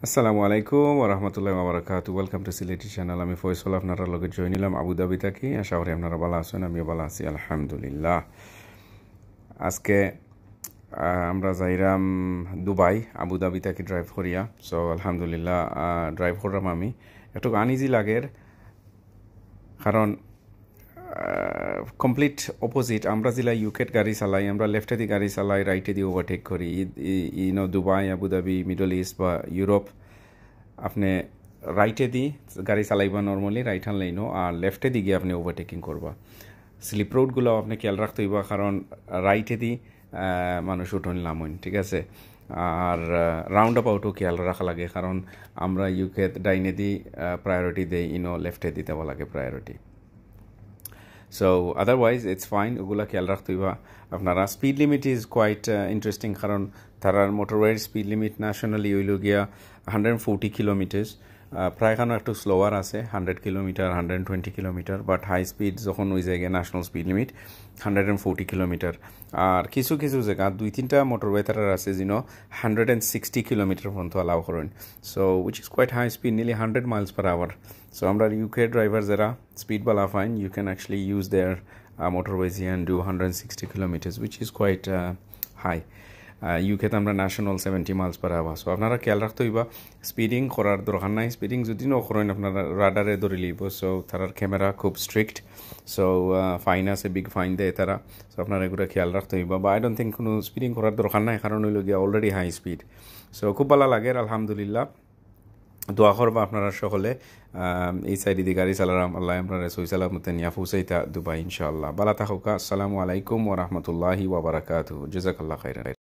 আসসালামু আলাইকুম ওয়া রাহমাতুল্লাহি ওয়া বারাকাতুহু। Welcome to Sylheti channel. আমি ফয়সাল আপনারা লগে জয়েন নিলাম আবুধাবি থেকে। আশা করি আপনারা ভালো আছেন, আমিও ভালো আছি আলহামদুলিল্লাহ। আজকে আমরা যাইরাম দুবাই, আবুধাবি থেকে ড্রাইভ করিয়া। সো আলহামদুলিল্লাহ ড্রাইভ করলাম। আমি একটু আনইজি লাগের, কারণ কমপ্লিট অপোজিট। আমরা যেলা ইউকেট গাড়ি চালাই, আমরা লেফটে দিয়ে গাড়ি চালাই, রাইটে দিয়ে ওভারটেক করি। দুবাই, আবুধাবি, মিডল ইস্ট বা ইউরোপ, আপনি রাইটে দি গাড়ি চালাইবা নর্মালি রাইট হ্যান্ড লাইনও, আর লেফটে দিকে আপনি ওভারটেকিং করবা। স্লিপ রোডগুলো আপনি খেয়াল রাখতে হইবা, কারণ রাইটে দি মানুষ উঠন নামইন, ঠিক আছে। আর রাউন্ড অ্যাবাউটও খেয়াল রাখা লাগে, কারণ আমরা ইউকে ডাইনে দি প্রায়োরিটি দেই, লেফটে দিতে লাগে priority. So otherwise it's fine, ওগুলা খেয়াল রাখতে হইবা আপনারা। Speed limit is quite interesting, কারণ তারার মোটরওয়ের স্পিড লিমিট ন্যাশনালি হইল গিয়া 140 কিলোমিটার। প্রায়খানো একটু স্লোয়ার আছে 100 kilometre, 120 kilometre, but high speed যখন ওই জায়গায় ন্যাশনাল স্পিড লিমিট 140 কিলোমিটার। আর কিছু কিছু জায়গা 2-3টা মোটরওয়ে তারার আছে যেন 160 কিলোমিটার পর্যন্ত অ্যালাউ করেন। So which is quite high speed, nearly 100 miles per hour. So আমরা ইউকে ড্রাইভার যারা স্পিড বালা fine, you can actually use their motorways here and do 160 kilometers, which is quite high. ইউকেতে আমরা national 70 miles per hour. So আপনারা খেয়াল রাখতে হইবা, speeding করার দরকার নাই। স্পিডিং যদি নকরেন আপনারা রাডারে ধরে লিব। সো তারার ক্যামেরা খুব স্ট্রিক্ট, সো ফাইন আছে, বিগ ফাইন দেয় তারা। সো আপনারা এগুলো খেয়াল রাখতে হইবা। বা আই ডোন্ট থিঙ্ক কোনো স্পিডিং করার দরকার নাই, কারণ হইল গিয়া অলরেডি হাই স্পিড। সো খুব ভালো লাগে আলহামদুলিল্লাহ। দোয়া করবা আপনারা সকলে এই সাইডে দিয়ে গাড়ি চালারাম, আল্লাহ আপনারা সই সালামতে নিয়া ফুসাইতা দুবাই ইনশাআল্লাহ। বালা থাকুকা। আসসালামু আলাইকুম ওয়া রাহমাতুল্লাহি ওয়া বারাকাতুহু। জাযাকাল্লাহু খাইরান।